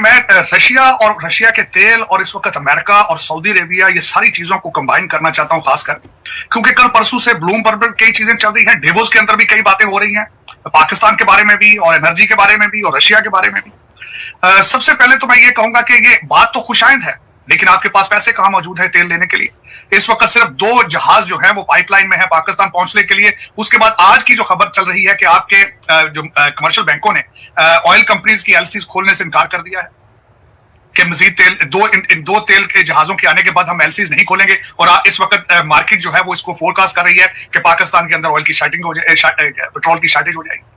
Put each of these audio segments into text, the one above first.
मैं रशिया और रशिया के तेल और इस वक्त अमेरिका और सऊदी अरेबिया ये सारी चीजों को कंबाइन करना चाहता हूं, खासकर क्योंकि कल परसों से ब्लूमबर्ग पर कई चीजें चल रही हैं, डेवोस के अंदर भी कई बातें हो रही हैं, पाकिस्तान के बारे में भी और एनर्जी के बारे में भी और रशिया के बारे में भी। सबसे पहले तो मैं ये कहूंगा कि ये बात तो खुशाइंद है, लेकिन आपके पास पैसे कहां मौजूद है तेल लेने के लिए? इस वक्त सिर्फ 2 जहाज जो है वो पाइपलाइन में है पाकिस्तान पहुंचने के लिए। उसके बाद आज की जो खबर चल रही है कि आपके जो कमर्शियल बैंकों ने ऑयल कंपनीज की एलसीज खोलने से इनकार कर दिया है कि मजीद तेल इन 2 तेल के जहाजों के आने के बाद हम एलसीज नहीं खोलेंगे। और इस वक्त मार्केट जो है वो इसको फोरकास्ट कर रही है कि पाकिस्तान के अंदर ऑयल की शॉर्टिंग हो जाए, पेट्रोल की शॉर्टेज हो जाएगी।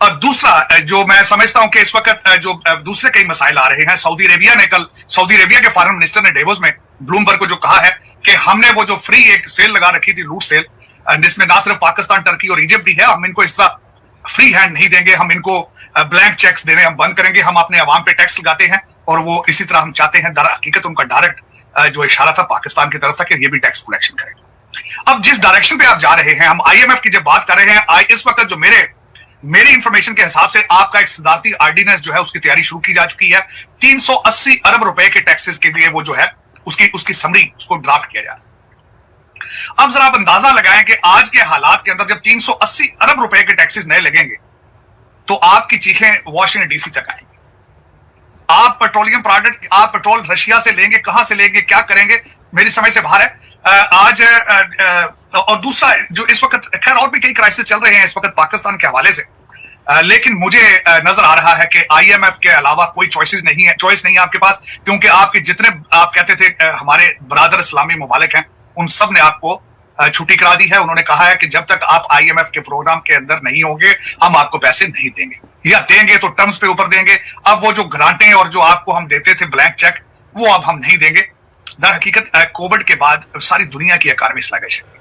और दूसरा जो मैं समझता हूं कि इस वक्त जो दूसरे कई मसाइल आ रहे हैं, सऊदी अरेबिया के फॉरेन मिनिस्टर ने डेवोस में ब्लूमबर्ग को जो कहा है कि हमने वो जो फ्री एक सेल लगा रखी थी, लूट सेल, जिसमें ना सिर्फ पाकिस्तान, टर्की और इजिप्ट भी है, हम इनको इस तरह फ्री हैंड नहीं देंगे, हम इनको ब्लैंक चेक्स देने हम बंद करेंगे, हम अपने अवाम पे टैक्स लगाते हैं और वो इसी तरह हम चाहते हैं। दर हकीकत उनका डायरेक्ट जो इशारा था पाकिस्तान की तरफ था कि ये भी टैक्स कलेक्शन करेंगे। अब जिस डायरेक्शन पे आप जा रहे हैं, हम आईएमएफ की जब बात कर रहे हैं, इस वक्त जो मेरी इंफॉर्मेशन के हिसाब से आपका एक सदारती ऑर्डिनेंस जो है उसकी तैयारी शुरू की जा चुकी है। 380 अरब रुपए के टैक्सेस के लिए वो जो है उसकी समरी उसको ड्राफ्ट किया जा रहा है। अब जरा आप अंदाजा लगाएं कि आज के हालात के अंदर जब 380 अरब रुपए के टैक्सेस नए लगेंगे तो आपकी चीखें वॉशिंगटन डीसी तक आएंगी। आप पेट्रोलियम प्रोडक्ट, आप पेट्रोल रशिया से लेंगे, कहां से लेंगे, क्या करेंगे, मेरी समझ से बाहर है। आज और दूसरा जो इस वक्त, खैर और भी कई क्राइसिस चल रहे हैं इस वक्त पाकिस्तान के हवाले से, लेकिन मुझे नजर आ रहा है कि आईएमएफ के अलावा कोई चॉइस नहीं है आपके पास, क्योंकि आपके जितने आप कहते थे हमारे बरादर इस्लामी ममालिक हैं, उन सब ने आपको छुट्टी करा दी है। उन्होंने कहा है कि जब तक आप आईएमएफ के प्रोग्राम के अंदर नहीं होंगे हम आपको पैसे नहीं देंगे, या देंगे तो टर्म्स पे ऊपर देंगे। अब वो जो ग्रांटें और जो आपको हम देते थे ब्लैंक चेक, वो अब हम नहीं देंगे। दर हकीकत कोविड के बाद सारी दुनिया की इकॉनमी स्लगिश है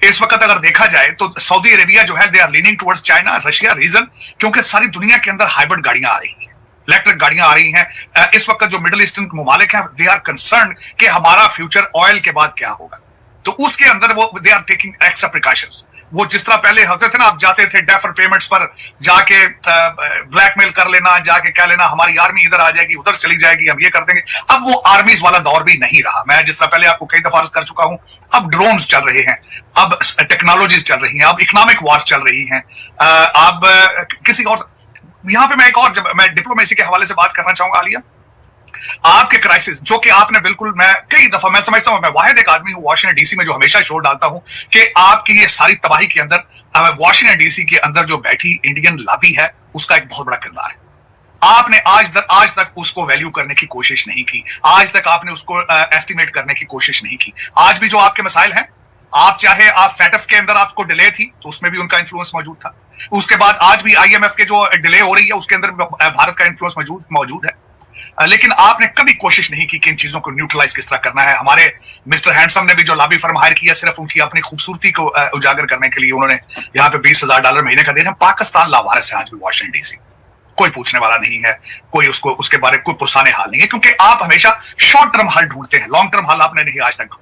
इस वक्त। अगर देखा जाए तो सऊदी अरेबिया जो है, they are leaning towards China, Russia, reason, क्योंकि सारी दुनिया के अंदर हाइब्रिड गाड़ियां आ रही हैं, इलेक्ट्रिक गाड़ियां आ रही हैं। इस वक्त जो मिडिल ईस्टर्न ममालिक हैं, दे आर कंसर्न कि हमारा फ्यूचर ऑयल के बाद क्या होगा, तो उसके अंदर वो they are taking extra precautions. वो जिस तरह पहले होते थे ना, आप जाते थे डेफर पेमेंट्स पर जाके ब्लैकमेल कर लेना, जाके कह लेना हमारी आर्मी इधर आ जाएगी, उधर चली जाएगी, हम ये कर देंगे। अब वो आर्मीज वाला दौर भी नहीं रहा। मैं जिस तरह पहले आपको कई दफा अर्ज कर चुका हूं, अब ड्रोन्स चल रहे हैं, अब टेक्नोलॉजीज चल रही हैं, अब इकोनॉमिक वॉर चल रही हैं। अब किसी और, यहां पे मैं एक और, जब मैं डिप्लोमेसी के हवाले से बात करना चाहूंगा आलिया, आपके क्राइसिस जो कि आपने बिल्कुल, मैं कई दफा मैं समझता हूं, मैं वाहिद एक आदमी हूं वॉशिंगटन डीसी में जो हमेशा शोर डालता हूं कि आपकी ये सारी तबाही के अंदर वॉशिंगटन डीसी के अंदर जो बैठी इंडियन लॉबी है उसका एक बहुत बड़ा किरदार है। आपने आज तक उसको वैल्यू करने की कोशिश नहीं की, आज तक आपने उसको एस्टिमेट करने की कोशिश नहीं की। आज भी जो आपके मसाइल हैं, आप चाहे आप फैटफ के अंदर आपको डिले थी तो उसमें भी उनका इन्फ्लुएंस मौजूद था, उसके बाद आज भी आईएमएफ के जो डिले हो रही है उसके अंदर भारत का इन्फ्लुएंस मौजूद है। लेकिन आपने कभी कोशिश नहीं की कि इन चीजों को न्यूट्रलाइज किस तरह करना है। हमारे मिस्टर हैंडसम ने भी जो लॉबी फर्म हायर किया, सिर्फ उनकी अपनी खूबसूरती को उजागर करने के लिए उन्होंने यहाँ पे $20,000 महीने का दे रहे हैं। पाकिस्तान लावारिस है आज भी वॉशिंगटन डीसी, कोई पूछने वाला नहीं है, कोई उसको उसके बारे में कोई पुरसाने हाल नहीं है, क्योंकि आप हमेशा शॉर्ट टर्म हल ढूंढते हैं, लॉन्ग टर्म हल आपने नहीं आज तक ढूंढा।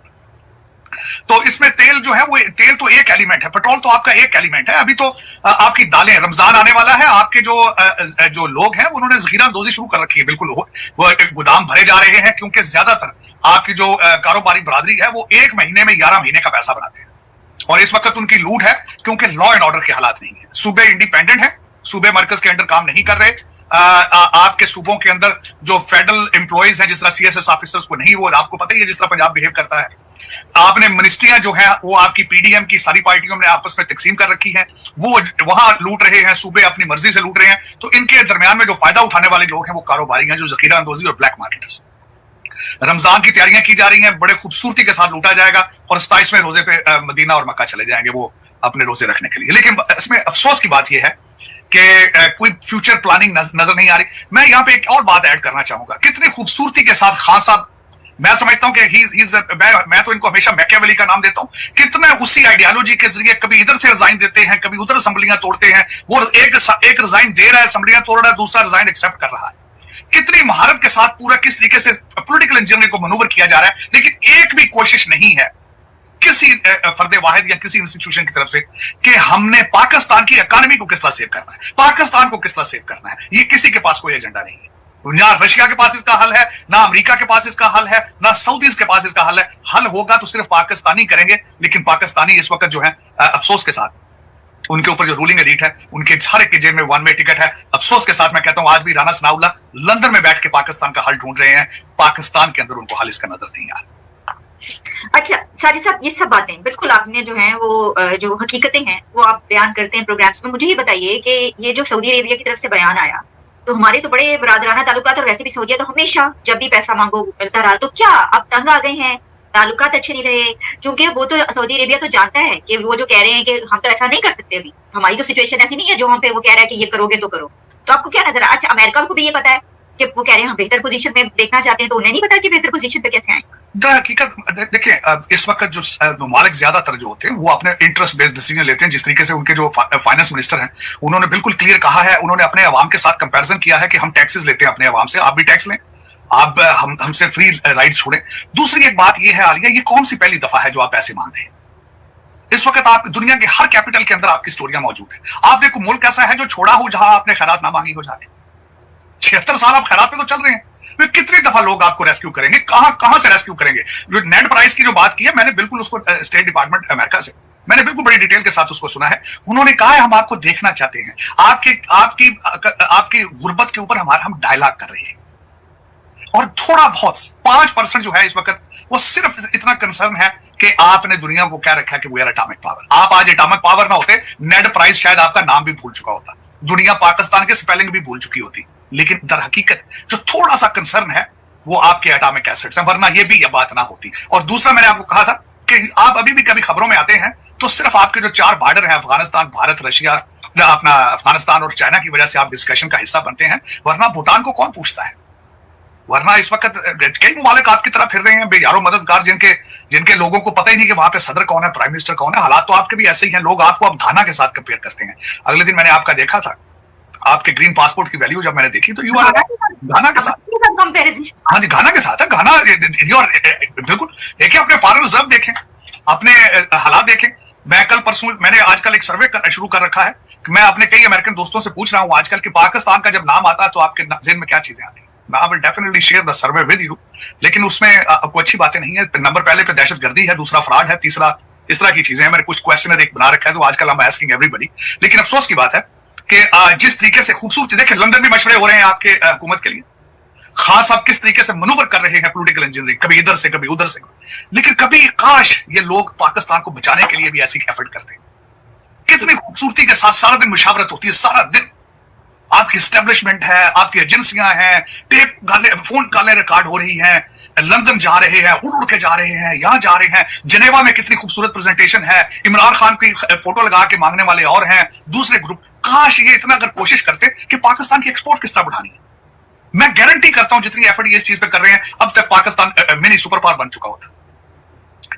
तो इसमें तेल जो है, वो तेल तो एक एलिमेंट है, पेट्रोल तो आपका एक एलिमेंट है। अभी तो आपकी दालें, रमजान आने वाला है, आपके जो लोग हैं उन्होंने जखीरा अंदोजी शुरू कर रखी है, बिल्कुल वो गोदाम भरे जा रहे हैं, क्योंकि ज्यादातर आपकी जो कारोबारी बरादरी है वो 1 महीने में 11 महीने का पैसा बनाते हैं। और इस वक्त उनकी लूट है क्योंकि लॉ एंड ऑर्डर के हालात नहीं है। सूबे इंडिपेंडेंट है, सूबे मरकज के अंडर काम नहीं कर रहे। आपके सूबों के अंदर जो फेडरल एम्प्लॉइज हैं, जिस तरह सीएसएस ऑफिसर्स को नहीं, वो आपको पता ही है जिस तरह पंजाब बिहेव करता है। आपने मिनिस्ट्रियां जो है वो आपकी पीडीएम की सारी पार्टियों ने आपस में तकसीम कर रखी है, वो वहां लूट रहे हैं, सूबे अपनी मर्जी से लूट रहे हैं। तो इनके दरमियान में जो फायदा उठाने वाले लोग हैं वो कारोबारी हैं, जो जखीरा अंदोजी और ब्लैक मार्केटर्स। रमजान की तैयारियां की जा रही हैं, बड़े खूबसूरती के साथ लूटा जाएगा और 27वें रोजे पे मदीना और मक्का चले जाएंगे वो अपने रोजे रखने के लिए। लेकिन इसमें अफसोस की बात यह है कि कोई फ्यूचर प्लानिंग नजर नहीं आ रही। मैं यहाँ पे एक और बात ऐड करना चाहूंगा, कितनी खूबसूरती के साथ खान साहब, मैं समझता हूं कि मैं तो इनको हमेशा मैकियावेली का नाम देता हूं, कितने उसी आइडियोलॉजी के जरिए कभी इधर से रिजाइन देते हैं, कभी उधर असेंबलियां तोड़ते हैं। वो एक रिजाइन दे रहा है, असेंबलियां तोड़ रहा है, दूसरा रिजाइन एक्सेप्ट कर रहा है। कितनी महारत के साथ पूरा किस तरीके से पॉलिटिकल इंजीनियरिंग को मनूवर किया जा रहा है, लेकिन एक भी कोशिश नहीं है किसी फर्दे वाहिद या किसी इंस्टीट्यूशन की तरफ से कि हमने पाकिस्तान की इकोनॉमी को किस तरह सेव करना है, पाकिस्तान को किस तरह सेव करना है। ये किसी के पास कोई एजेंडा नहीं है। ना रशिया के पास इसका हल है, ना अमेरिका के पास इसका हल है, ना सऊदीज के पास इसका हल है। हल होगा तो सिर्फ पाकिस्तानी करेंगे, लेकिन पाकिस्तानी इस वक्त जो है अफसोस के साथ उनके ऊपर जो रूलिंग एलीट है उनके हर एक की जेब में वन वे टिकट है। अफसोस के साथ मैं कहता हूं आज भी राना सनाउल्लाह लंदन में बैठ के पाकिस्तान का हल ढूंढ रहे हैं, पाकिस्तान के अंदर उनको हल इसका नजर नहीं आ रहा। अच्छा साजिद साहब, ये सब बातें बिल्कुल आपने जो है वो जो हकीकतें हैं वो आप बयान करते हैं प्रोग्राम्स में। मुझे ये बताइए कि ये जो सऊदी अरेबिया की तरफ से बयान आया, तो हमारे तो बड़े बरादराना ताल्लुकात और वैसे भी सऊदीया तो हमेशा जब भी पैसा मांगो मिलता रहा, तो क्या अब तंग आ गए हैं, ताल्लुकात अच्छे नहीं रहे? क्योंकि वो तो सऊदी अरेबिया तो जानता है कि वो जो कह रहे हैं कि हम तो ऐसा नहीं कर सकते, अभी हमारी तो सिचुएशन ऐसी नहीं है जो हम पे वो कह रहा है कि ये करोगे तो करो। तो आपको क्या नजर? अच्छा अमेरिका को भी ये पता है कि वो कह रहे हैं हम बेहतर पोजीशन में देखना चाहते हैं, तो उन्हें नहीं पता कि बेहतर पोजीशन पे कैसे आए? हकीकत देखिए, इस वक्त जो ममालिक ज्यादातर जो होते हैं वो अपने इंटरेस्ट बेस्ड डिसीजन लेते हैं। जिस तरीके से उनके जो फाइनेंस मिनिस्टर हैं उन्होंने बिल्कुल क्लियर कहा है, उन्होंने अपने अवाम के साथ कंपैरिजन किया है कि हम टैक्सेस लेते हैं अपने अवाम से, आप भी टैक्स लें, आप हमसे फ्री राइड छोड़ें। दूसरी एक बात ये है आलिया, ये कौन सी पहली दफा है जो आप पैसे मांग रहे हैं? इस वक्त आप दुनिया के हर कैपिटल के अंदर आपकी स्टोरियां मौजूद है। आप देखो मुल्क ऐसा है जो छोड़ा हो जहां आपने खैरात ना मांगी हो जाके 76 साल आप खैरात पे तो चल रहे हैं, वे कितनी दफा लोग आपको रेस्क्यू करेंगे, कहां से रेस्क्यू करेंगे? जो नेट प्राइस की जो बात की है मैंने बिल्कुल उसको स्टेट डिपार्टमेंट अमेरिका से मैंने बिल्कुल बड़ी डिटेल के साथ उसको सुना है। उन्होंने कहा है हम आपको देखना चाहते हैं, आपकी गुर्बत के ऊपर हम डायलॉग कर रहे हैं। और थोड़ा बहुत 5% जो है इस वक्त वो सिर्फ इतना कंसर्न है कि आपने दुनिया को क्या रखा है कि वी आर एटॉमिक पावर। आप आज एटॉमिक पावर ना होते, नेट प्राइस शायद आपका नाम भी भूल चुका होता, दुनिया पाकिस्तान के स्पेलिंग भी भूल चुकी होती। लेकिन दर हकीकत जो थोड़ा सा कंसर्न है वो आपके एटॉमिक एसेट्स हैं, वरना ये भी ये बात ना होती। और दूसरा मैंने आपको कहा था कि आप अभी भी कभी खबरों में आते हैं तो सिर्फ आपके जो 4 बॉर्डर हैं, अफगानिस्तान, भारत, रशिया, अपना अफगानिस्तान और चाइना की वजह से आप डिस्कशन का हिस्सा बनते हैं, वरना भूटान को कौन पूछता है? वरना इस वक्त कई ममालिक आपकी तरफ फिर रहे हैं बेयारो मददगार, जिनके लोगों को पता ही नहीं कि वहां पे सदर कौन है, प्राइम मिनिस्टर कौन है। हालात तो आपके भी ऐसे ही हैं, लोग आपको अब घाना के साथ कंपेयर करते हैं। अगले दिन मैंने आपका देखा था, आपके ग्रीन पासपोर्ट की वैल्यू जब मैंने देखी तो यू आर घाना के साथ कंपैरिजन। हाँ जी, घाना के साथ है, घाना बिल्कुल। देखिए अपने फॉरेन रिजर्व देखें, अपने हालात देखें। मैं कल परसों मैंने आजकल एक सर्वे शुरू कर रखा है कि मैं अपने कई अमेरिकन दोस्तों से पूछ रहा हूँ आजकल कि पाकिस्तान का जब नाम आता है तो आपके ज़हन में क्या चीजें आती हैं। I will definitely share the survey with you, लेकिन उसमें कोई अच्छी बातें नहीं है। नंबर पहले पे दहशतगर्दी है, दूसरा फ्रॉड है, तीसरा इस तरह की चीजें हैं। मैंने कुछ क्वेश्चनर एक बना रखा है तो आजकल आई एम आस्किंग एवरीबॉडी। लेकिन अफसोस की बात है कि जिस तरीके से खूबसूरती, देखिए लंदन में मशवरे हो रहे हैं आपके हुकूमत के लिए, खास आप किस तरीके से मनूवर कर रहे हैं पॉलिटिकल इंजीनियरिंग, कभी इधर से कभी उधर से, लेकिन कभी काश ये लोग पाकिस्तान को बचाने के लिए भी ऐसी एफर्ट करते। कितनी खूबसूरती के साथ सारा दिन मुशावरत होती है, सारा दिन आपकी एस्टेब्लिशमेंट है, आपकी एजेंसियां हैं, टेप गाले, फोन कॉलें रिकॉर्ड हो रही हैं, लंदन जा रहे हैं, उड़ के जा रहे हैं, यहां जा रहे हैं, जिनेवा में कितनी खूबसूरत प्रेजेंटेशन है, इमरान खान की फोटो लगा के मांगने वाले और हैं दूसरे ग्रुप। काश ये इतना अगर कोशिश करते कि पाकिस्तान की एक्सपोर्ट किस तरह बढ़ानी है। मैं गारंटी करता हूं जितनी एफर्ट ये इस चीज पे कर रहे हैं अब तक पाकिस्तान मिनी सुपर पावर बन चुका होता।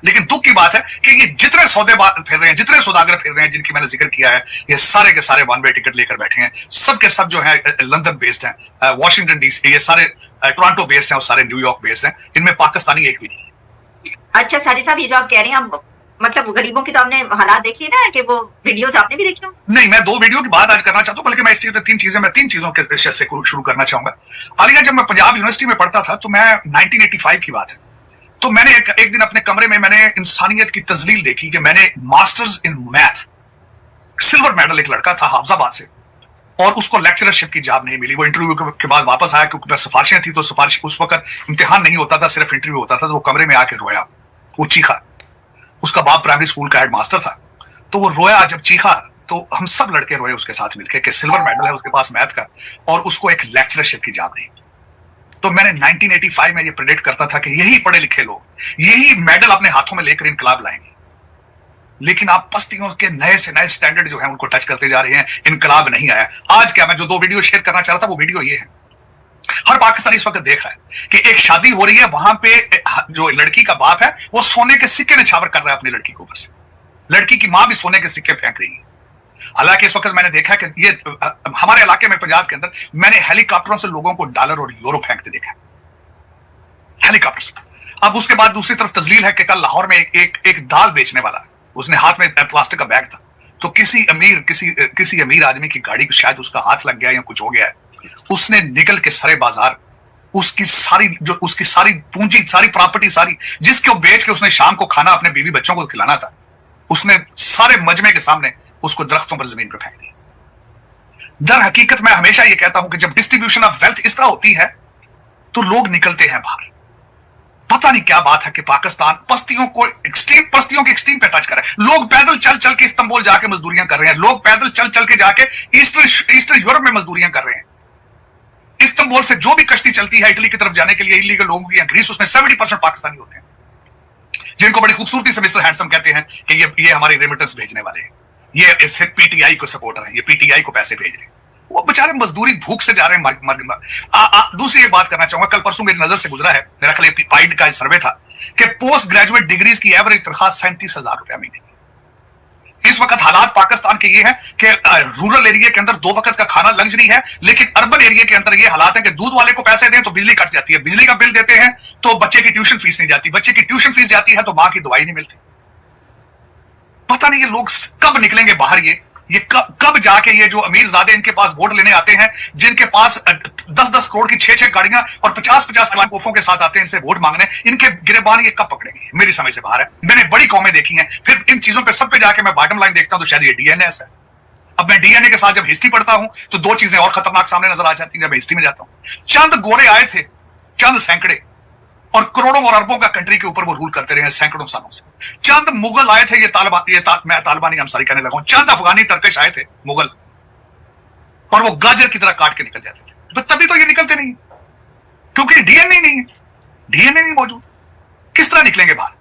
लेकिन दुख की बात है कि ये जितने सौदेबाज फिर रहे हैं, जितने सौदागर फिर रहे हैं जिनकी मैंने जिक्र किया है, ये सारे के सारे वन वे टिकट लेकर बैठे हैं। सब के सब जो है लंदन बेस्ड हैं, वॉशिंगटन डीसी, ये सारे टोरंटो बेस्ड हैं और सारे न्यूयॉर्क बेस्ड हैं, इनमें पाकिस्तानी एक भी नहीं है। अच्छा साजिद साहब, ये जो आप कह रहे हैं मतलब गरीबों की तो आपने हालात देखी ना, कि वो वीडियोस आपने भी देखी हो? नहीं, मैं 2 वीडियो की बात आज करना चाहता हूं, बल्कि मैं इस चीज में 3 चीजों के विषय से शुरू करना चाहूंगा। आलिया, जब मैं पंजाब यूनिवर्सिटी में पढ़ता था तो मैं 1985 की बात है, तो मैंने एक दिन अपने कमरे में मैंने इंसानियत की तजलील देखी कि मैंने masters in math, silver medal एक लड़का था हाफजाबाद से, और उसको लेक्चरशिप की जॉब नहीं मिली। वो इंटरव्यू के बाद वापस आया क्योंकि सिफारिशें थी, तो सिफारिश उस वक्त इम्तिहान नहीं होता था, सिर्फ इंटरव्यू होता था। तो वो कमरे में आके रोया, वो चीखा। उसका बाप प्राइमरी स्कूल का हेड मास्टर था, तो वो रोया। जब चीखा तो हम सब लड़के रोए उसके साथ मिलकर कि सिल्वर मेडल है उसके पास मैथ का और उसको एक लेक्चरशिप की जॉब नहीं। तो मैंने 1985 में ये प्रेडिक्ट करता था कि यही पढ़े लिखे लोग यही मेडल अपने हाथों में लेकर इनकलाब लाएंगे। लेकिन आप पस्तियों के नए से नए स्टैंडर्ड जो है उनको टच करते जा रहे हैं, इनकलाब नहीं आया। आज क्या मैं जो 2 वीडियो शेयर करना चाह रहा था वो वीडियो ये है। हर पाकिस्तानी इस वक्त देख रहा है कि एक शादी हो रही है, वहां पे जो लड़की का बाप है वो सोने के सिक्के निछावर कर रहा है अपनी लड़की के ऊपर से, लड़की की मां भी सोने के सिक्के फेंक रही है। हालांकि इस वक्त मैंने देखा कि ये हमारे इलाके में पंजाब के अंदर मैंने हेलीकॉप्टरों से लोगों को डॉलर और यूरो फेंकते देखा, हेलीकॉप्टर से। अब उसके बाद दूसरी तरफ तजलील है कि कल लाहौर में एक दाल बेचने वाला, उसने हाथ में प्लास्टिक का बैग था, तो किसी अमीर आदमी की गाड़ी को शायद उसका हाथ लग गया या कुछ हो गया है, उसने निकल के सारे बाजार, उसकी सारी पूंजी, सारी प्रॉपर्टी, सारी जिसको बेच के उसने शाम को खाना अपने बीवी बच्चों को खिलाना था, उसने सारे मजमे के सामने उसको दरख्तों पर जमीन पर फेंक दिया। दर हकीकत मैं हमेशा यह कहता हूं कि जब डिस्ट्रीब्यूशन ऑफ वेल्थ इस तरह होती है तो लोग निकलते हैं बाहर। पता नहीं क्या बात है कि पाकिस्तान पस्तियों के एक्सट्रीम पे टच कर रहा है। लोग पैदल चल चल के इस्तांबुल जाके मजदूरियां कर रहे हैं, लोग पैदल चल चल के जाके ईस्टर्न यूरोप में मजदूरियां कर रहे हैं। इस्तांबुल से जो भी कश्ती चलती है इटली की तरफ जाने के लिए, इलीगल लोगों की, ग्रीस, उसमें 70% पाकिस्तानी होते हैं, जिनको बड़ी खूबसूरती से मिस्टर हैंडसम कहते हैं कि ये हमारे रेमिटेंस भेजने वाले हैं, ये इस पीटीआई को सपोर्टर हैं, ये पीटीआई को पैसे भेज रहे हैं। वो बेचारे मजदूरी भूख से जा रहे हैं। दूसरी एक बात करना चाहूंगा, कल परसों मेरी नजर से गुजरा है, मेरा ख्याल पाइड का सर्वे था कि पोस्ट ग्रेजुएट डिग्रीज की एवरेज तनख्वाह 37,000 रुपया महीने की। इस वक्त हालात पाकिस्तान के ये हैं कि रूरल एरिया के अंदर 2 वक्त का खाना लग्जरी है, लेकिन अर्बन एरिया के अंदर ये हालात है कि दूध वाले को पैसे दें तो बिजली कट जाती है, बिजली का बिल देते हैं तो बच्चे की ट्यूशन फीस नहीं जाती, बच्चे की ट्यूशन फीस जाती है तो मां की दवाई नहीं मिलती। पता नहीं ये लोग कब निकलेंगे बाहर, ये कब जाके ये जो अमीरजादे इनके पास वोट लेने आते हैं, जिनके पास 10-10 करोड़ की 6-6 गाड़ियां और 50-50 कोफों के साथ आते हैं इनसे वोट मांगने, इनके गिरबान ये कब पकड़ेंगे, मेरी समझ से बाहर है। मैंने बड़ी कौमें देखी हैं, फिर इन चीजों पे सब पे जाके मैं बॉटम लाइन देखता हूं तो शायद ये डीएनए है। अब मैं डीएनए के साथ जब हिस्ट्री पढ़ता हूं तो 2 चीजें और खतरनाक सामने नजर आ जाती हैं। जब हिस्ट्री में जाता हूं, चंद गोरे आए थे, चंद सैकड़े, और करोड़ों और अरबों का कंट्री के ऊपर वो रूल करते रहे सैकड़ों सालों से। चंद मुगल आए थे, मैं तालिबानी हम सारी कहने लगा हूं, चंद अफगानी टर्किश आए थे मुगल, और वो गाजर की तरह काट के निकल जाते थे। तो तभी तो ये निकलते नहीं, क्योंकि डीएनए नहीं है, डीएनए नहीं मौजूद, किस तरह निकलेंगे बाहर।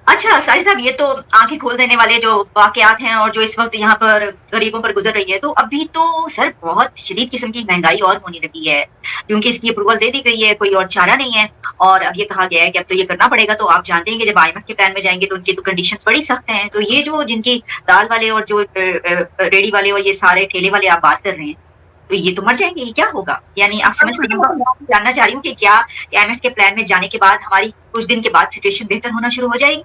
अच्छा साहिर साहब, ये तो आंखें खोल देने वाले जो वाकयात हैं और जो इस वक्त यहाँ पर गरीबों पर गुजर रही है, तो अभी तो सर बहुत शदीद किस्म की महंगाई और होने लगी है, क्योंकि इसकी अप्रूवल दे दी गई है, कोई और चारा नहीं है, और अब ये कहा गया है कि अब तो ये करना पड़ेगा। तो आप जानते हैं कि जब IMF के प्लान में जाएंगे तो उनकी तो कंडीशंस बड़ी सख्त हैं। तो ये जो जिनकी दाल वाले और जो रेडी वाले और ये सारे ठेले वाले आप बात कर रहे हैं, तो ये तो मर जाएंगे, ये क्या होगा? यानी आप समझ रहे हैं, मैं जानना चाह रही हूँ कि क्या IMF के प्लान में जाने के बाद हमारी कुछ दिन के बाद सिचुएशन बेहतर होना शुरू हो जाएगी?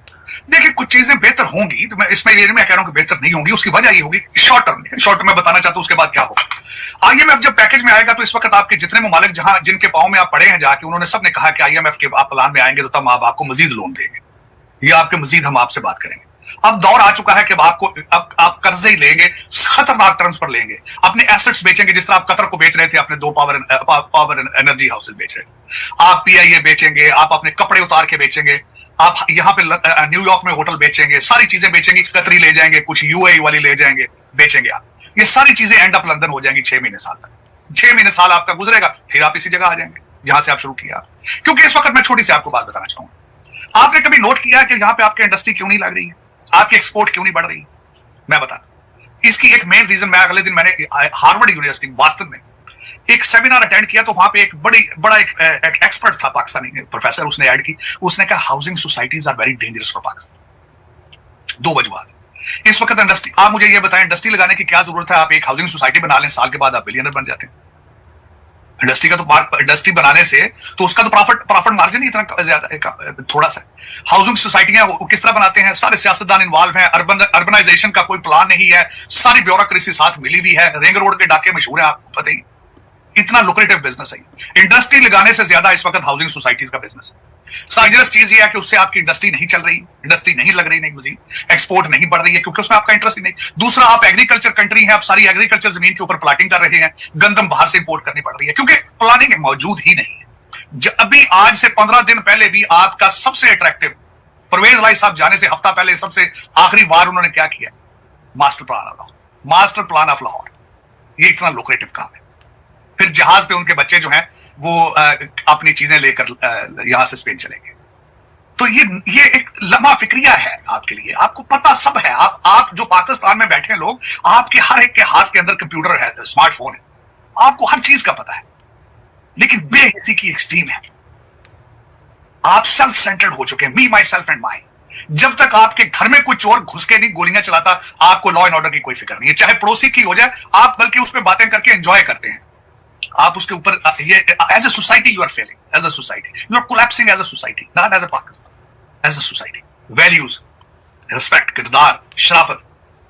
देखिए, कुछ चीजें बेहतर होंगी, तो मैं इसमें ये मैं कह रहा हूं कि बेहतर नहीं होंगी। उसकी वजह ये होगी शॉर्ट टर्म में बताना चाहता हूं उसके बाद क्या होगा। IMF जब पैकेज में आएगा तो इस वक्त आपके जितने ममालिक जहां जिनके पांव में आप पड़े हैं जाके, उन्होंने सबने कहा कि IMF के आप प्लान में आएंगे तो तब आप आपको मजीद लोन देंगे या आपके मजीद हम आपसे बात करेंगे। अब दौर आ चुका है कि अब आप कर्जे ही लेंगे, खतरनाक टर्म्स पर लेंगे, अपने एसेट्स बेचेंगे, जिस तरह आप कतर को बेच रहे थे, अपने 2 पावर एनर्जी हाउसेज बेच रहे थे, आप PIA बेचेंगे, आप अपने कपड़े उतार के बेचेंगे, आप यहाँ पे न्यूयॉर्क में होटल बेचेंगे, सारी चीजें बेचेंगे, कतरी ले जाएंगे, कुछ UAE वाली ले जाएंगे, बेचेंगे आप। ये सारी चीजें एंड अप लंदन हो जाएंगी 6 महीने साल तक। 6 महीने साल आपका गुजरेगा, फिर आप इसी जगह आ जाएंगे जहां से आप शुरू किया। क्योंकि इस वक्त मैं छोटी सी आपको बात बताना चाहूंगा, आपने कभी नोट किया कि यहाँ पे आपकी इंडस्ट्री क्यों नहीं लग रही है, आपकी एक्सपोर्ट क्यों नहीं बढ़ रही? मैं बताता हूं इसकी एक मेन रीजन। मैं अगले दिन मैंने हार्वर्ड यूनिवर्सिटी बॉस्टन में एक सेमिनार अटेंड किया, तो वहां पे एक बड़ा एक एक्सपर्ट था पाकिस्तानी प्रोफेसर, उसने ऐड की, उसने कहा housing societies are very dangerous for Pakistan. 2 वजूहात। इस वक्त इंडस्ट्री, आप मुझे ये बताएं इंडस्ट्री लगाने की क्या जरूरत है? आप एक हाउसिंग सोसाइटी बना लें, साल के बाद आप बिलियनर बन जाते हैं। इंडस्ट्री का तो इंडस्ट्री बनाने से तो उसका तो प्रॉफिट मार्जिन ही इतना ज्यादा थोड़ा सा। हाउसिंग सोसाइटियां किस तरह बनाते हैं? सारे सियासतदान इन्वॉल्व हैं, अर्बनाइजेशन का कोई प्लान नहीं है, सारी ब्यूरोक्रेसी साथ मिली हुई है, रिंग रोड के डाके मशहूर है, आपको पता ही, इतना लुक्रेटिव बिजनेस है। इंडस्ट्री लगाने से ज्यादा इस वक्त हाउसिंग सोसाइटीज का बिजनेस है। साइजरस चीज ये है कि उससे आपकी इंडस्ट्री नहीं चल रही, इंडस्ट्री नहीं लग रही, नहीं मजीद एक्सपोर्ट नहीं बढ़ रही है, क्योंकि उसमें आपका इंटरेस्ट ही नहीं। दूसरा, आप एग्रीकल्चर कंट्री है, आप सारी एग्रीकल्चर जमीन के ऊपर प्लाटिंग कर रहे हैं, गंदम बाहर से इंपोर्ट करनी पड़ रही है, क्योंकि प्लानिंग मौजूद ही नहीं है। अभी आज से 15 दिन पहले भी आपका सबसे अट्रैक्टिव, परवेज लाई साहब जाने से हफ्ता पहले सबसे आखिरी बार उन्होंने क्या किया? Master plan of Lahore. ये इतना लुक्रेटिव काम है। फिर जहाज पे उनके बच्चे जो हैं वो अपनी चीजें लेकर यहां से स्पेन चलेंगे। तो ये एक लम्हा फिक्रिया है आपके लिए, आपको पता सब है। आप जो पाकिस्तान में बैठे लोग, आपके हर एक के हाथ के अंदर कंप्यूटर है, स्मार्टफोन है, आपको हर चीज का पता है, लेकिन बेहिसी की एक्सट्रीम है। आप सेल्फ सेंटर्ड हो चुके हैं, मी माई सेल्फ एंड माई। जब तक आपके घर में कोई चोर घुस के नहीं गोलियां चलाता, आपको लॉ एंड ऑर्डर की कोई फिक्र नहीं है, चाहे पड़ोसी की हो जाए, आप बल्कि उसमें बातें करके एंजॉय करते हैं। आप उसके ऊपर ये as a society you are failing, as a society you are collapsing, as a society, not as a Pakistan, as a society. Values, respect, किरदार, शराफत,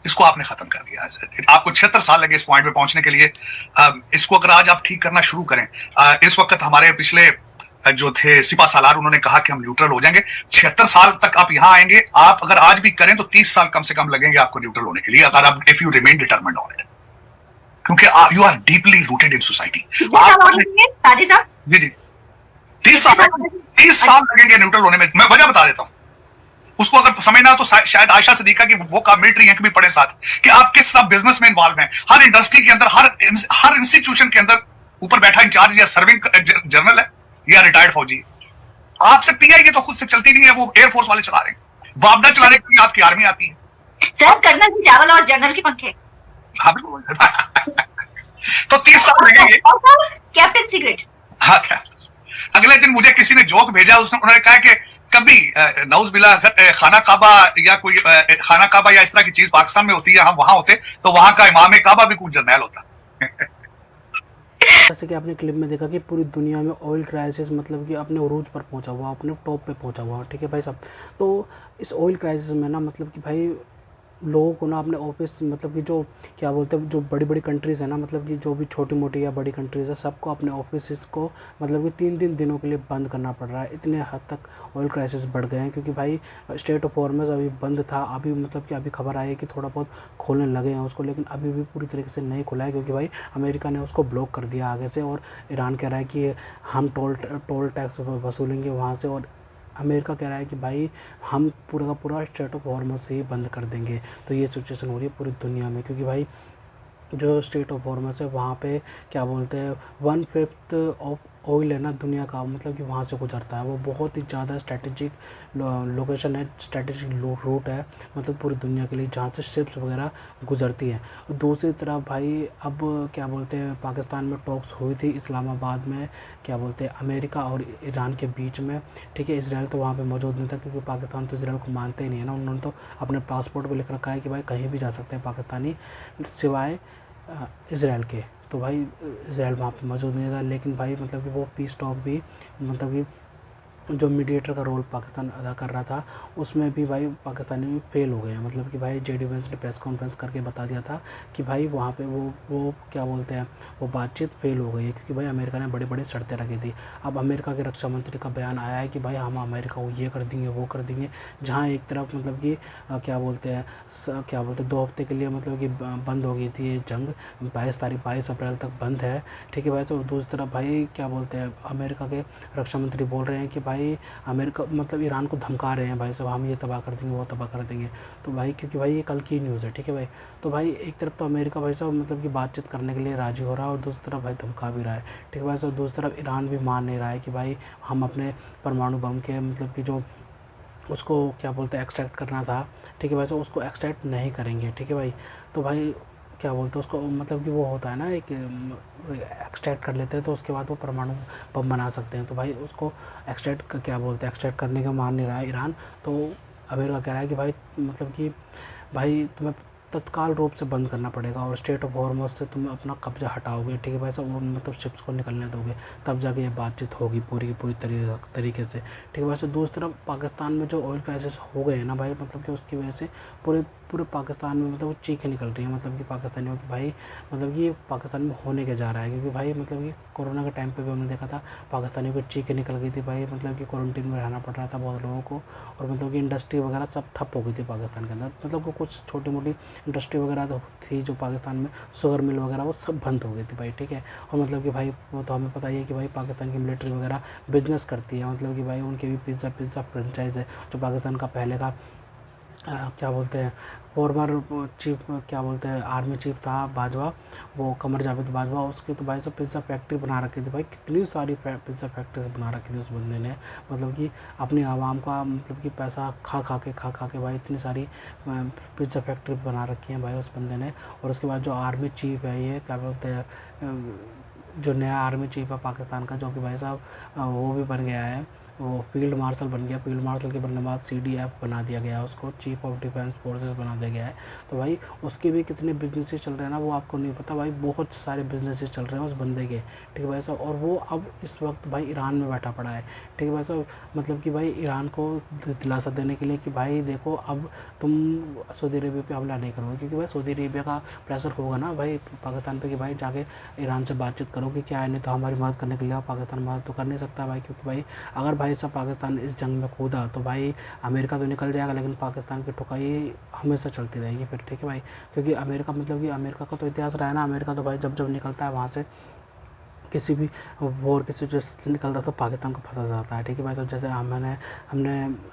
इसको आपने खत्म कर दिया। आपको 76 साल लगे इस पॉइंट पे पहुंचने के लिए। इसको अगर आज आप ठीक करना शुरू करें, इस वक्त हमारे पिछले जो थे सिपा सालार, उन्होंने कहा कि हम न्यूट्रल हो जाएंगे। 76 साल तक आप यहां आएंगे। आप अगर आज भी करें तो 30 साल कम से कम लगेंगे आपको न्यूट्रल होने के लिए, अगर आप if you remain determined on it, क्योंकि you are deeply rooted in society. जी जी, 30 साल लगेंगे न्यूट्रल होने में। मैं वजह बता देता हूं। उसको अगर समझना तो शायद आयशा सिद्दीका की वो का मिलिट्री रैंक भी पढ़े साथ, कि आप किस तरह बिजनेस में इन्वॉल्व हैं। हर इंडस्ट्री के अंदर, हर इंस्टीट्यूशन के अंदर ऊपर बैठा इंचार्ज या सर्विंग जनरल है या रिटायर्ड फौजी है। आपसे पीआईए तो खुद से चलती नहीं है, वो एयरफोर्स वाले चला रहे हैं। वापदा चलाने के लिए आपकी आर्मी आती है। सर, कर्नल की चावल और जनरल के पंखे। हाँ बिल्कुल। तो 30 साल लगेंगे। Captain cigarette. हाँ, अगले दिन मुझे किसी ने जोक भेजा, उन्होंने कहा कि कभी नौज बिला खाना काबा या कोई खाना काबा या इस तरह की चीज पाकिस्तान में होती है, हम वहां होते तो वहां का इमाम काबा भी कुछ जर्नैल होता। जैसे कि आपने क्लिप में देखा कि पूरी दुनिया में ऑयल क्राइसिस मतलब कि अपने उरूज पर पहुंचा हुआ, अपने टॉप पे पहुंचा हुआ, ठीक है भाई साहब। तो इस ऑयल क्राइसिस में ना मतलब कि भाई लोगों को ना अपने ऑफिस मतलब कि जो क्या बोलते हैं, जो बड़ी बड़ी कंट्रीज़ है ना, मतलब कि जो भी छोटी मोटी या बड़ी कंट्रीज़ है, सबको अपने ऑफिस को मतलब कि 3-3 दिनों के लिए बंद करना पड़ रहा है। इतने हद तक ऑयल क्राइसिस बढ़ गए हैं, क्योंकि भाई स्टेट ऑफ हॉर्मज़ अभी बंद था। अभी मतलब कि अभी खबर आई है कि थोड़ा बहुत खोलने लगे हैं उसको, लेकिन अभी भी पूरी तरीके से नहीं खुला है, क्योंकि भाई अमेरिका ने उसको ब्लॉक कर दिया आगे से। और ईरान कह रहा है कि हम टोल टैक्स वसूलेंगे वहाँ से, और अमेरिका कह रहा है कि भाई हम पूरा का पूरा स्टेट ऑफ हॉर्मज़ से ही बंद कर देंगे। तो ये सिचुएशन हो रही है पूरी दुनिया में, क्योंकि भाई जो स्टेट ऑफ हॉर्मज़ है वहाँ पे क्या बोलते हैं 1/5 ऑफ ऑयल है ना दुनिया का, मतलब कि वहाँ से गुजरता है। वो बहुत ही ज़्यादा स्ट्रेटेजिक लोकेशन है, स्ट्रेटेजिक रूट है मतलब पूरी दुनिया के लिए, जहाँ से शिप्स वगैरह गुजरती हैं। दूसरी तरफ भाई अब क्या बोलते हैं पाकिस्तान में टॉक्स हुई थी इस्लामाबाद में, क्या बोलते हैं अमेरिका और ईरान के बीच में, ठीक है। इसराइल तो वहाँ पे मौजूद नहीं था, क्योंकि पाकिस्तान तो इसराइल को मानते ही नहीं है ना। उन्होंने तो अपने पासपोर्ट पर लिख रखा है कि भाई कहीं भी जा सकते हैं पाकिस्तानी सिवाय इसराइल के। तो भाई इसराइल वहाँ पे मौजूद नहीं था, लेकिन भाई मतलब कि वो पीस टॉक भी मतलब कि जो मीडिएटर का रोल पाकिस्तान अदा कर रहा था उसमें भी भाई पाकिस्तानी फेल हो गए हैं। मतलब कि भाई जेडी वेंस ने प्रेस कॉन्फ्रेंस करके बता दिया था कि भाई वहाँ पे वो क्या बोलते हैं वो बातचीत फेल हो गई है, क्योंकि भाई अमेरिका ने बड़ी बड़ी शर्तें रखी थी। अब अमेरिका के रक्षा मंत्री का बयान आया है कि भाई हम अमेरिका को ये कर देंगे वो कर देंगे, जहाँ एक तरफ मतलब कि क्या बोलते हैं 2 हफ्ते के लिए मतलब कि बंद हो गई थी ये जंग, 22 अप्रैल तक बंद है, ठीक है भाई। तो दूसरी तरफ भाई क्या बोलते हैं अमेरिका के रक्षा मंत्री बोल रहे हैं कि भाई अमेरिका मतलब ईरान को धमका रहे हैं भाई साहब, हम ये तबाह कर देंगे वो तबाह कर देंगे। तो भाई क्योंकि भाई ये कल की न्यूज़ है, ठीक है भाई। तो भाई एक तरफ तो अमेरिका भाई साहब मतलब कि बातचीत करने के लिए राज़ी हो रहा है, और दूसरी तरफ भाई धमका भी रहा है, ठीक है भाई साहब। दूसरी तरफ ईरान भी मान नहीं रहा है कि भाई हम अपने परमाणु बम के मतलब कि जो उसको क्या बोलते हैं एक्सट्रैक्ट करना था, ठीक है भाई साहब, उसको एक्सट्रैक्ट नहीं करेंगे, ठीक है भाई। तो भाई क्या बोलते हैं उसको मतलब कि वो होता है ना एक एक्सट्रैक्ट कर लेते हैं तो उसके बाद वो परमाणु बम बना सकते हैं। तो भाई उसको एक्सट्रैक्ट करने का मान नहीं रहा है ईरान। तो अमेरिका कह रहा है कि भाई मतलब कि भाई तुम्हें तत्काल रूप से बंद करना पड़ेगा, और स्टेट ऑफ हॉर्मज़ से तुम अपना कब्जा हटाओगे, ठीक है भाई साहब, वो मतलब शिप्स को निकलने दोगे, तब जाके ये बातचीत होगी पूरी की पूरी तरीके से, ठीक है भाई साहब। दूसरी तरफ पाकिस्तान में जो ऑयल क्राइसिस हो गए हैं ना भाई, मतलब कि उसकी वजह से पूरे पाकिस्तान में मतलब चीखें निकल रही हैं मतलब कि पाकिस्तानियों की, भाई मतलब कि ये पाकिस्तान में होने के जा रहा है। क्योंकि भाई मतलब कि कोरोना के टाइम पे भी हमने देखा था पाकिस्तानियों की चीखें निकल गई थी भाई, मतलब कि क्वारंटीन में रहना पड़ रहा था बहुत लोगों को, और मतलब कि इंडस्ट्री वगैरह सब ठप हो गई थी पाकिस्तान के अंदर। मतलब कि कुछ छोटी मोटी इंडस्ट्री वगैरह तो थी जो पाकिस्तान में, शुगर मिल वगैरह वो सब बंद हो गई थी भाई, ठीक है। और मतलब कि भाई वो तो हमें पता ही है कि भाई पाकिस्तान की मिलिट्री वगैरह बिजनेस करती है, मतलब कि भाई उनके भी पिज़्ज़ा फ्रेंचाइज़ है, जो पाकिस्तान का पहले का क्या बोलते हैं फॉर्मर चीफ क्या बोलते हैं आर्मी चीफ था बाजवा, वो कमर जावेद बाजवा, उसकी तो भाई सब पिज़्ज़ा फैक्ट्री बना रखी थी भाई, कितनी सारी पिज़्ज़ा फैक्ट्रीज बना रखी थी उस बंदे ने। मतलब कि अपनी आवाम का मतलब कि पैसा खा खा के भाई इतनी सारी पिज़्ज़ा फैक्ट्री बना रखी है भाई उस बंदे ने। और उसके बाद जो आर्मी चीफ है ये क्या बोलते हैं जो नया आर्मी चीफ है पाकिस्तान का, जो कि भाई साहब वो भी बन गया है, वो फील्ड मार्शल बन गया। फील्ड मार्शल के बनने के बाद CDF बना दिया गया है उसको, चीफ ऑफ डिफेंस फोर्सेस बना दिया गया है। तो भाई उसके भी कितने बिजनेसेस चल रहे हैं ना, वो आपको नहीं पता भाई, बहुत सारे बिजनेसेस चल रहे हैं उस बंदे के, ठीक है भाई साहब। और वो अब इस वक्त भाई ईरान में बैठा पड़ा है, ठीक है भाई साहब। मतलब कि भाई ईरान को दिलासा देने के लिए कि भाई देखो अब तुम सऊदी अरेबिया पे हमला नहीं करोगे, क्योंकि भाई सऊदी अरेबिया का प्रेशर होगा ना भाई पाकिस्तान पे कि भाई जाके ईरान से बातचीत करो कि क्या है, नहीं तो हमारी मदद करने के लिए आओ। पाकिस्तान मदद तो कर नहीं सकता भाई, क्योंकि भाई अगर भाई साहब पाकिस्तान इस जंग में कूदा तो भाई अमेरिका तो निकल जाएगा, लेकिन पाकिस्तान की ठुकाई हमेशा चलती रहेगी फिर, ठीक है भाई। क्योंकि अमेरिका मतलब कि अमेरिका का तो इतिहास रहा है ना, अमेरिका तो भाई जब जब निकलता है वहाँ से किसी भी वॉर की सिचुएशन से निकलता तो पाकिस्तान को फंसा जाता है, ठीक है भाई साहब। जैसे हमने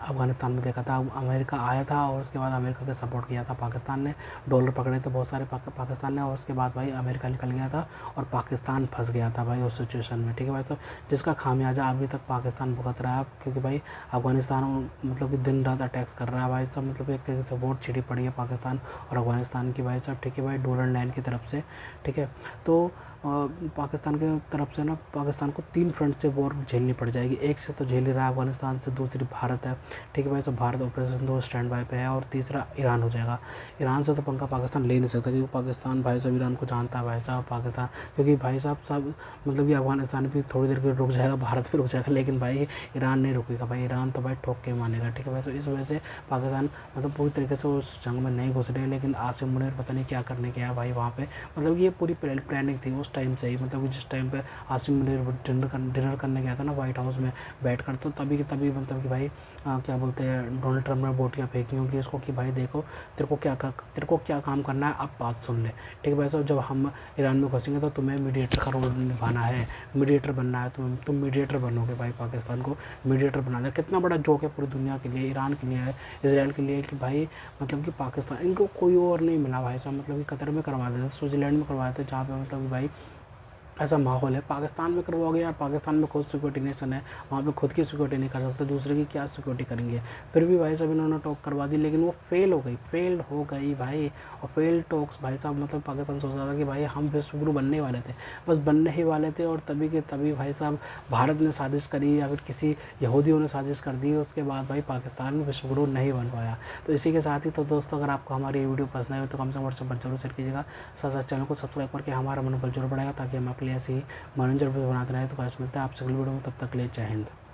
अफ़गानिस्तान में देखा था, अमेरिका आया था और उसके बाद अमेरिका के सपोर्ट किया था पाकिस्तान ने, डॉलर पकड़े थे बहुत सारे पाकिस्तान ने, और उसके बाद भाई अमेरिका निकल गया था और पाकिस्तान फंस गया था भाई उस सिचुएशन में, ठीक है भाई साहब। जिसका खामियाजा अभी तक पाकिस्तान भुगत रहा है, क्योंकि भाई अफ़गानिस्तान मतलब कि दिन रात अटैक्स कर रहा है भाई सब, मतलब एक तरीके से वोट छिड़ी पड़ी है पाकिस्तान और अफ़गानिस्तान की भाई साहब, ठीक है भाई, डोलर लाइन की तरफ से, ठीक है। तो पाकिस्तान के तरफ से ना पाकिस्तान को 3 फ्रंट से वॉर झेलनी पड़ जाएगी। एक से तो झेल ही रहा है अफगानिस्तान से, दूसरी भारत है, ठीक है भाई। सब भारत ऑपरेशन 2 स्टैंड बाय पे है, और तीसरा ईरान हो जाएगा। ईरान से तो पंगा पाकिस्तान ले नहीं सकता, क्योंकि पाकिस्तान भाई साहब ईरान को जानता है भाई साहब पाकिस्तान, क्योंकि भाई साहब सब मतलब कि अफगानिस्तान भी थोड़ी देर के लिए रुक जाएगा, भारत भी रुक जाएगा, लेकिन भाई ईरान नहीं रुकेगा भाई, ईरान तो भाई ठोक के मानेगा, ठीक है भाई। तो इस वजह से पाकिस्तान मतलब पूरी तरीके से उस जंग में नहीं घुस रहे, लेकिन आसिम मुनीर पता नहीं क्या करने गया भाई वहाँ पे, मतलब ये पूरी प्लानिंग थी उस टाइम से ही, मतलब कि जिस टाइम पे आसिम मुनीर डिनर करने गया था ना व्हाइट हाउस में बैठकर, तो तभी मतलब कि भाई क्या बोलते हैं, डोनाल्ड ट्रंप ने बोटियाँ फेंकी होंगी इसको कि भाई देखो तेरे को क्या काम करना है, अब बात सुन ले, ठीक है भाई साहब। जब हम ईरान में घुसेंगे तो तुम्हें मीडिएटर का रोल निभाना है, मीडिएटर बनना है, तुम मीडिएटर बनोगे भाई, पाकिस्तान को मीडिएटर बना दे। कितना बड़ा जोक है पूरी दुनिया के लिए, ईरान के लिए है, इसराइल के लिए, कि भाई मतलब कि पाकिस्तान इनको कोई और नहीं मिला भाई साहब, मतलब कि कतर में करवा देते, स्विट्ज़रलैंड में करवाए थे, जहाँ पे मतलब कि भाई ऐसा माहौल है। पाकिस्तान में करवाओगे यार, पाकिस्तान में खुद सिक्योरिटी नेशन है, वहाँ पे खुद की सिक्योरिटी नहीं कर सकते, दूसरे की क्या सिक्योरिटी करेंगे। फिर भी भाई साहब इन्होंने टॉक करवा दी, लेकिन वो फेल हो गई भाई। और फेल टॉक्स भाई साहब, मतलब पाकिस्तान सोच रहा था कि भाई हम विश्वगुरु बनने वाले थे, बस बनने ही वाले थे, और तभी के तभी भाई साहब भारत ने साजिश करी या फिर किसी यहूदियों ने साजिश कर दी, उसके बाद भाई पाकिस्तान विश्वगुरु नहीं बन पाया। तो इसी के साथ ही तो दोस्तों, अगर आपको हमारी वीडियो पसंद आई हो तो कम से कम व्हाट्सएप पर जरूर शेयर कीजिएगा, साथ साथ चैनल को सब्सक्राइब करके हमारा मनोबल जरूर बढ़ाएगा, ताकि हम आपके लिए ऐसे ही मनोरंजन बनाते रहे। तो गाइस मिलते हैं आपसे अगली वीडियो में, तब तक के लिए जय हिंद।